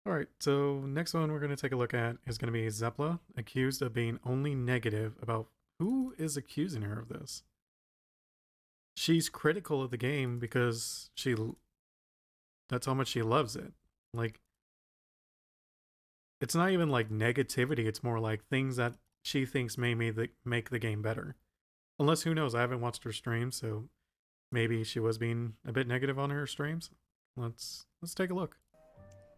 Alright, so next one we're going to take a look at is going to be Zepla, accused of being only negative about who is accusing her of this. She's critical of the game because that's how much she loves it. Like, it's not even like negativity, it's more like things that she thinks may make the game better. Unless, who knows, I haven't watched her stream, so maybe she was being a bit negative on her streams. Let's take a look.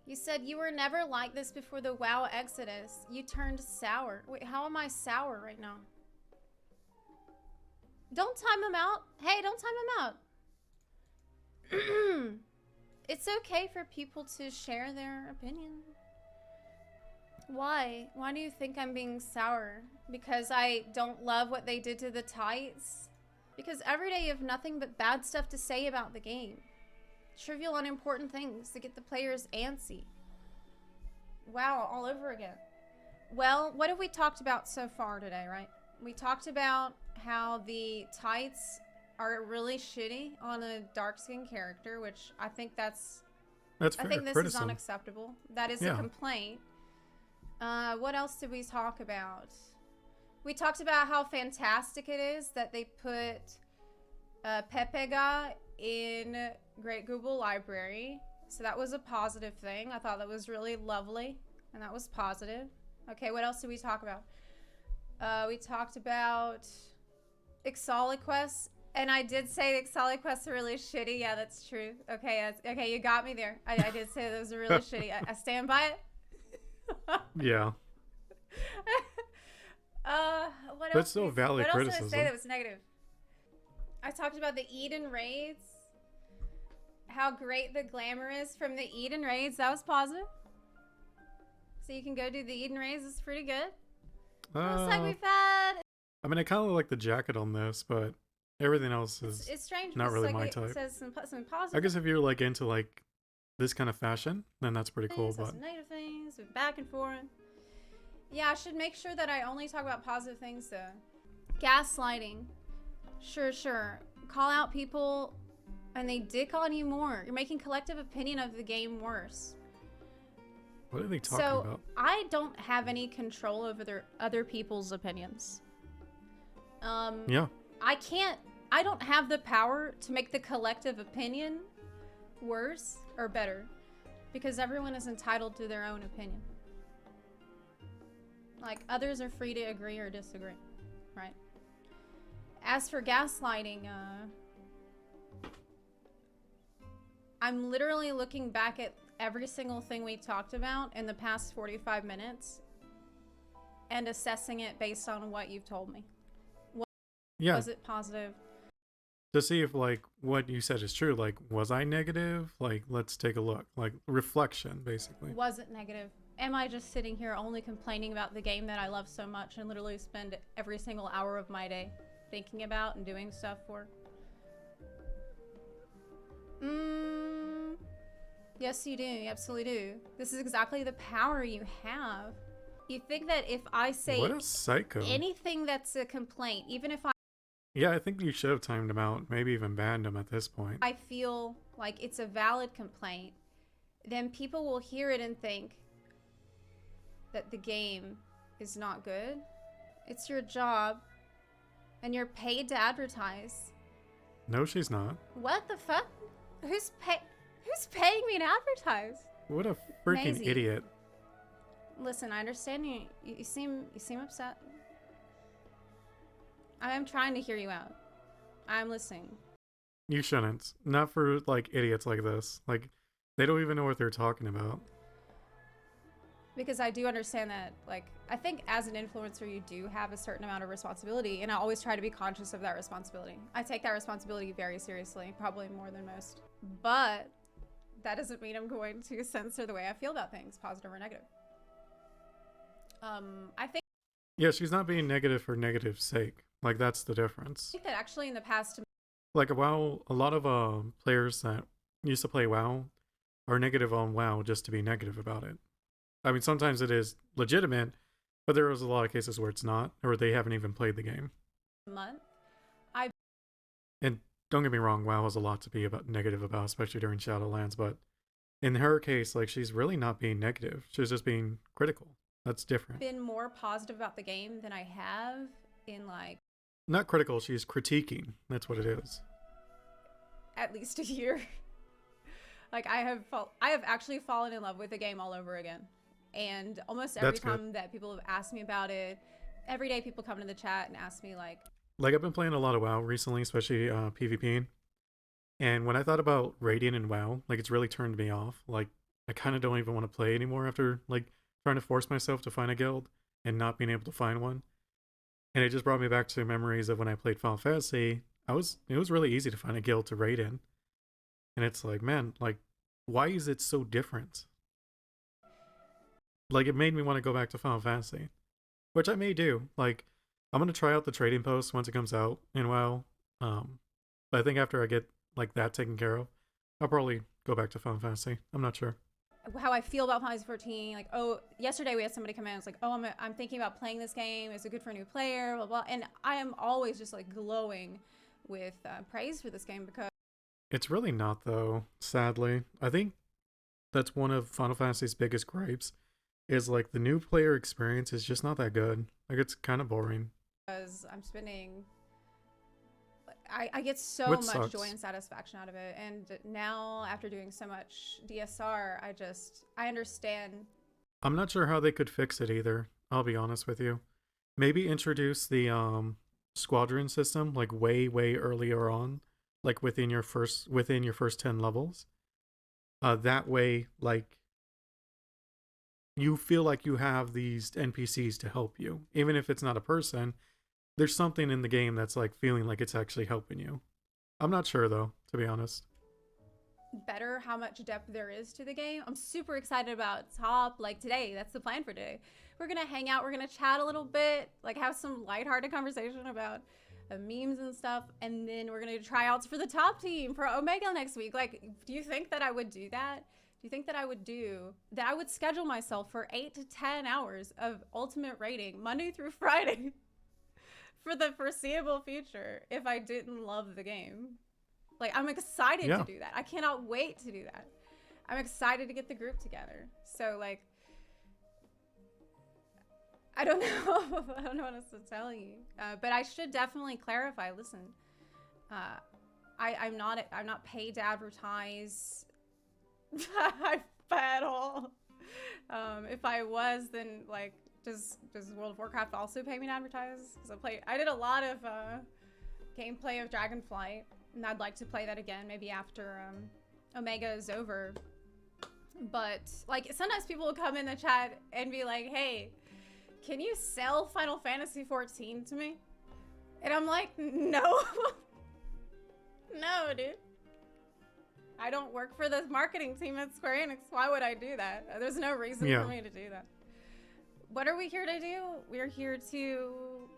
You said you were never like this before the WoW exodus. You turned sour. Wait, how am I sour right now? Don't time him out. Hey, don't time him out. It's okay for people to share their opinion. Why? Why do you think I'm being sour? Because I don't love what they did to the tights? Because every day you have nothing but bad stuff to say about the game. Trivial, unimportant things to get the players antsy. Wow, all over again. Well, what have we talked about so far today, right? We talked about how the tights are really shitty on a dark-skinned character, which I think that's fair. I think this is unacceptable. That is a complaint. What else did we talk about? We talked about how fantastic it is that they put Pepega in Great Google Library. So that was a positive thing. I thought that was really lovely, and that was positive. Okay, what else did we talk about? We talked about Exoliquests, and I did say Exoliquests are really shitty. Yeah, that's true. Okay, okay, you got me there. I did say those are really shitty. I stand by it. Yeah. What else? But it's still valid criticism. What else did I say that was negative? I talked about the Eden raids. How great the glamour is from the Eden raids. That was positive. So you can go do the Eden raids. It's pretty good. Looks like we've had... I mean, I kind of like the jacket on this, but everything else is it's strange. Not really like my it type. Says some positive. I guess if you're like into like this kind of fashion, then that's pretty cool. But some negative things, back and forth. Yeah, I should make sure that I only talk about positive things though. Gaslighting. Sure. Call out people and they dick on you more. You're making collective opinion of the game worse. What are they talking about? I don't have any control over other people's opinions. Yeah. I don't have the power to make the collective opinion worse or better because everyone is entitled to their own opinion. Like, others are free to agree or disagree, right? As for gaslighting, I'm literally looking back at every single thing we talked about in the past 45 minutes and assessing it based on what you've told me. Was it positive? To see if like what you said is true. Like, was I negative? Like, let's take a look. Like, reflection, basically. Was it negative? Am I just sitting here only complaining about the game that I love so much and literally spend every single hour of my day thinking about and doing stuff for? Yes, you do. You absolutely do. This is exactly the power you have. You think that if I say what a psycho. Anything that's a complaint, even if I... Yeah, I think you should have timed him out. Maybe even banned him at this point. I feel like it's a valid complaint. Then people will hear it and think that the game is not good. It's your job. And you're paid to advertise. No, she's not. What the fuck? Who's paying me to advertise? What a freaking Maisie. Idiot. Listen, I understand you seem upset. I am trying to hear you out. I'm listening. You shouldn't. Not for like idiots like this. Like, they don't even know what they're talking about. Because I do understand that, like, I think as an influencer, you do have a certain amount of responsibility, and I always try to be conscious of that responsibility. I take that responsibility very seriously, probably more than most. But that doesn't mean I'm going to censor the way I feel about things, positive or negative. I think... Yeah, she's not being negative for negative's sake. Like, that's the difference. I think that actually in the past... Like, WoW, a lot of players that used to play WoW are negative on WoW just to be negative about it. I mean, sometimes it is legitimate, but there is a lot of cases where it's not, or they haven't even played the game. And don't get me wrong, WoW has a lot to be negative about, especially during Shadowlands, but In her case, like, she's really not being negative. She's just being critical. That's different. Been more positive about the game than I have in like Not critical, she's critiquing. That's what it is. at least a year. Like I have actually fallen in love with the game all over again. And almost every time that people have asked me about it, every day people come to the chat and ask me like I've been playing a lot of WoW recently, especially PvPing. And when I thought about Radiant and WoW, like, it's really turned me off. Like, I kind of don't even want to play anymore after, like, trying to force myself to find a guild and not being able to find one. And it just brought me back to memories of when I played Final Fantasy. It was really easy to find a guild to raid in. And it's like, man, like, why is it so different? Like, it made me want to go back to Final Fantasy, which I may do. Like, I'm going to try out the trading post once it comes out in WoW. But I think after I get like that taken care of, I'll probably go back to Final Fantasy. I'm not sure how I feel about Final Fantasy 14. Like, oh, yesterday we had somebody come in and was like, oh, I'm thinking about playing this game. Is it good for a new player? Blah, blah. And I am always just like glowing with praise for this game because it's really not, though. Sadly, I think that's one of Final Fantasy's biggest gripes. Is like the new player experience is just not that good. Like, it's kind of boring. Because I'm spending. I get so Which much sucks. joy and satisfaction out of it. And now, after doing so much DSR, I understand. I'm not sure how they could fix it either. I'll be honest with you. Maybe introduce the squadron system like way earlier on, like within your first 10 levels. That way, like, you feel like you have these NPCs to help you, even if it's not a person. There's something in the game that's like feeling like it's actually helping you. I'm not sure though, to be honest. Better how much depth there is to the game. I'm super excited about top. Like today, that's the plan for today. We're gonna hang out, we're gonna chat a little bit, like have some lighthearted conversation about memes and stuff, and then we're gonna do tryouts for the top team for Omega next week. Like, do you think that I would do that? Do you think that I would schedule myself for 8 to 10 hours of ultimate rating Monday through Friday for the foreseeable future if I didn't love the game? Like, I'm excited to do that. I cannot wait to do that. I'm excited to get the group together. So, like, I don't know. I don't know what else to tell you. But I should definitely clarify. Listen, I'm not paid to advertise at all. If I was, then like, does World of Warcraft also pay me to advertise? Because I did a lot of gameplay of Dragonflight, and I'd like to play that again, maybe after Omega is over. But like, sometimes people will come in the chat and be like, "Hey, can you sell Final Fantasy 14 to me?" And I'm like, "No, no, dude. I don't work for the marketing team at Square Enix. Why would I do that? There's no reason for me to do that." What are we here to do? We're here to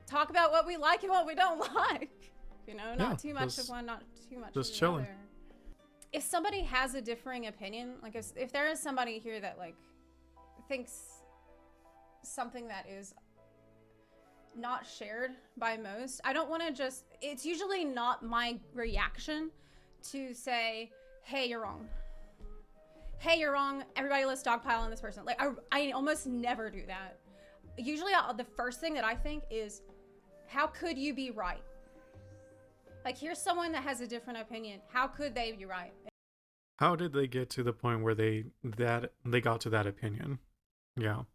talk about what we like and what we don't like. You know, not too much of one, not too much of the other. If somebody has a differing opinion, like if there is somebody here that like thinks something that is not shared by most, I don't want to just, it's usually not my reaction to say, "Hey, you're wrong. Hey, you're wrong. Everybody, let's dogpile on this person." Like, I almost never do that. Usually, the first thing that I think is, how could you be right? Like, here's someone that has a different opinion. How could they be right? How did they get to the point where they got to that opinion? Yeah.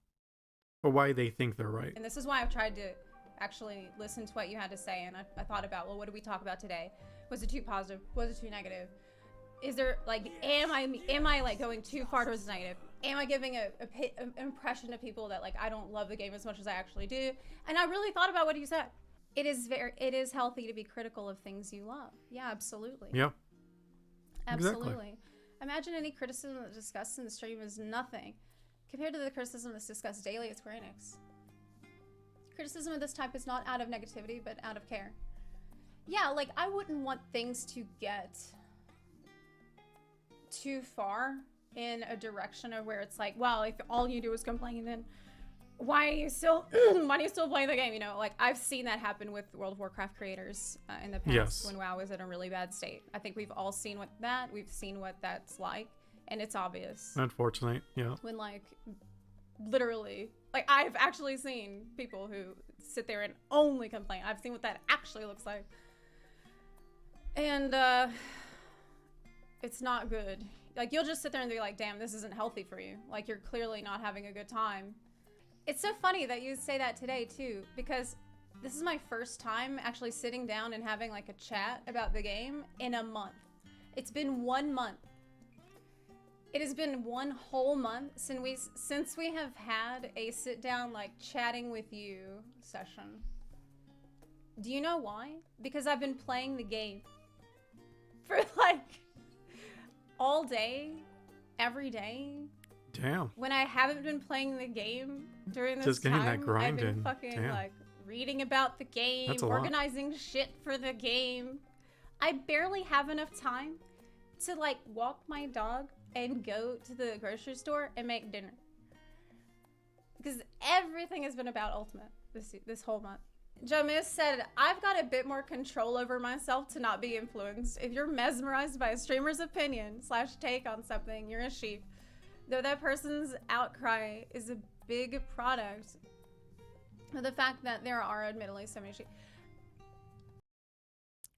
Or why they think they're right. And this is why I've tried to actually listen to what you had to say. And I thought about, well, what did we talk about today? Was it too positive? Was it too negative? Is there, like, am I like going too far towards the negative? Am I giving an impression to people that, like, I don't love the game as much as I actually do? And I really thought about what you said. It is healthy to be critical of things you love. Yeah, absolutely. Yeah. Absolutely. Exactly. Imagine any criticism that's discussed in the stream is nothing compared to the criticism that's discussed daily at Square Enix. Criticism of this type is not out of negativity, but out of care. Yeah, like, I wouldn't want things to get too far in a direction of where it's like, well, if all you do is complain, then why are you still why do you still play the game? You know, like I've seen that happen with World of Warcraft creators in the past Yes. when WoW was in a really bad state. I think we've all seen we've seen what that's like, and it's obvious. Unfortunately, yeah. When like literally, like I've actually seen people who sit there and only complain. I've seen what that actually looks like. And it's not good. Like you'll just sit there and be like, damn, this isn't healthy for you. Like you're clearly not having a good time. It's so funny that you say that today too, because this is my first time actually sitting down and having like a chat about the game in a month. It's been 1 month. It has been 1 whole month since we have had a sit down like chatting with you session. Do you know why? Because I've been playing the game for like all day, every day. Damn. When I haven't been playing the game during this Just getting time, that grind I've been in. fucking Damn. like reading about the game, That's a lot. organizing shit for the game. I barely have enough time to like walk my dog and go to the grocery store and make dinner. Because everything has been about Ultimate this whole month. Jamis said, I've got a bit more control over myself to not be influenced. If you're mesmerized by a streamer's opinion / take on something, you're a sheep. Though that person's outcry is a big product of the fact that there are admittedly so many sheep.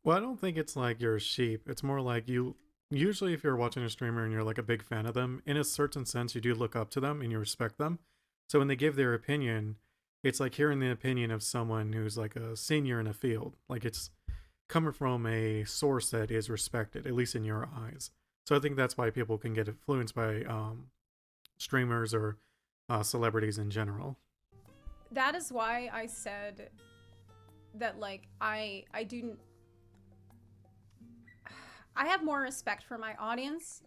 Well, I don't think it's like you're a sheep. It's more like you, usually if you're watching a streamer and you're like a big fan of them, in a certain sense, you do look up to them and you respect them. So when they give their opinion, it's like hearing the opinion of someone who's like a senior in a field. Like it's coming from a source that is respected, at least in your eyes. So I think that's why people can get influenced by streamers or celebrities in general. That is why I said that like I have more respect for my audience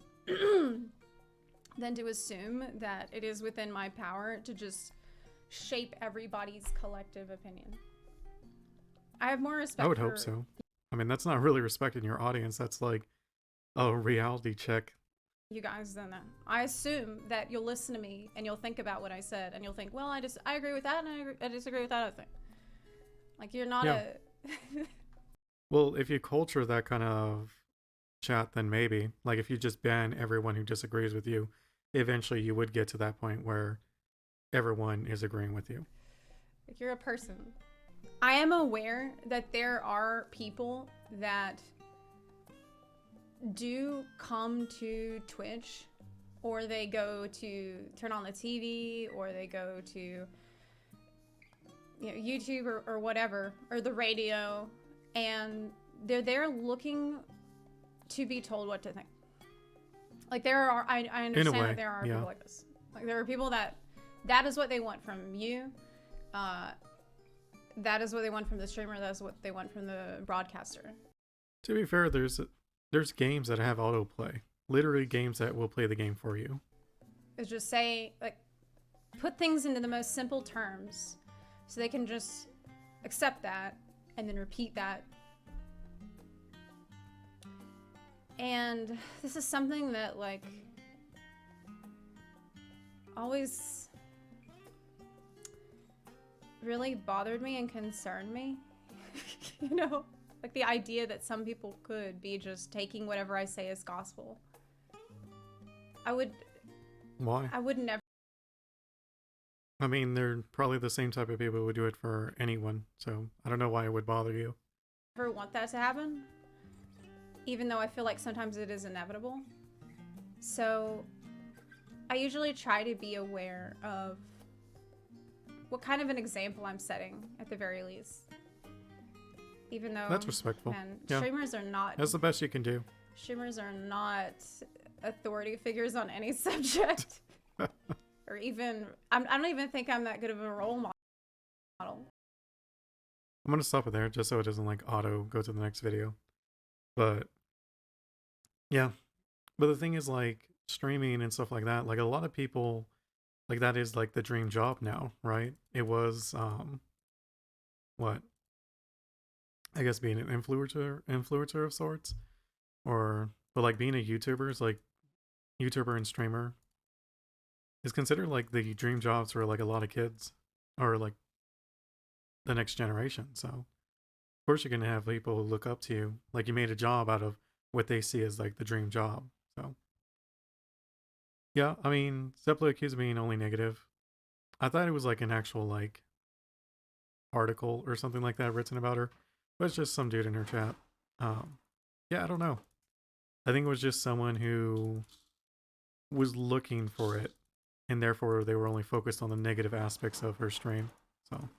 than to assume that it is within my power to just shape everybody's collective opinion. I have more respect. I would hope so. I mean, that's not really respecting your audience. That's like a reality check. You guys done that. I assume that you'll listen to me and you'll think about what I said and you'll think, well, I agree with that and I disagree with that other thing. Like you're not a. Well, if you culture that kind of chat, then maybe. Like if you just ban everyone who disagrees with you, eventually you would get to that point where everyone is agreeing with you. Like you're a person. I am aware that there are people that do come to Twitch, or they go to turn on the TV, or they go to YouTube or whatever, or the radio, and they're there looking to be told what to think. Like there are, I understand that there are people like this. Like there are people that is what they want from you. That is what they want from the streamer. That's what they want from the broadcaster. To be fair, there's games that have autoplay. Literally games that will play the game for you. It's just say, like, put things into the most simple terms so they can just accept that and then repeat that. And this is something that, like, always really bothered me and concerned me. You know? Like the idea that some people could be just taking whatever I say as gospel. Why? I would never. I mean, they're probably the same type of people who would do it for anyone. So I don't know why it would bother you. Ever want that to happen. Even though I feel like sometimes it is inevitable. So I usually try to be aware of what kind of an example I'm setting at the very least. Even though that's respectful. Man, streamers are not. That's the best you can do. Streamers are not authority figures on any subject, or even. I don't even think I'm that good of a role model. I'm gonna stop it there just so it doesn't like auto go to the next video. But yeah, but the thing is like streaming and stuff like that. Like a lot of people, like that is like the dream job now, right? It was what? I guess being an influencer of sorts, but like being a YouTuber is like YouTuber and streamer is considered like the dream jobs for like a lot of kids. or like the next generation. So of course you're going to have people who look up to you, like you made a job out of what they see as like the dream job. So yeah, I mean, Zepla accused of being only negative. I thought it was like an actual like article or something like that written about her, but it's just some dude in her chat. Yeah, I don't know. I think it was just someone who was looking for it, and therefore they were only focused on the negative aspects of her stream. So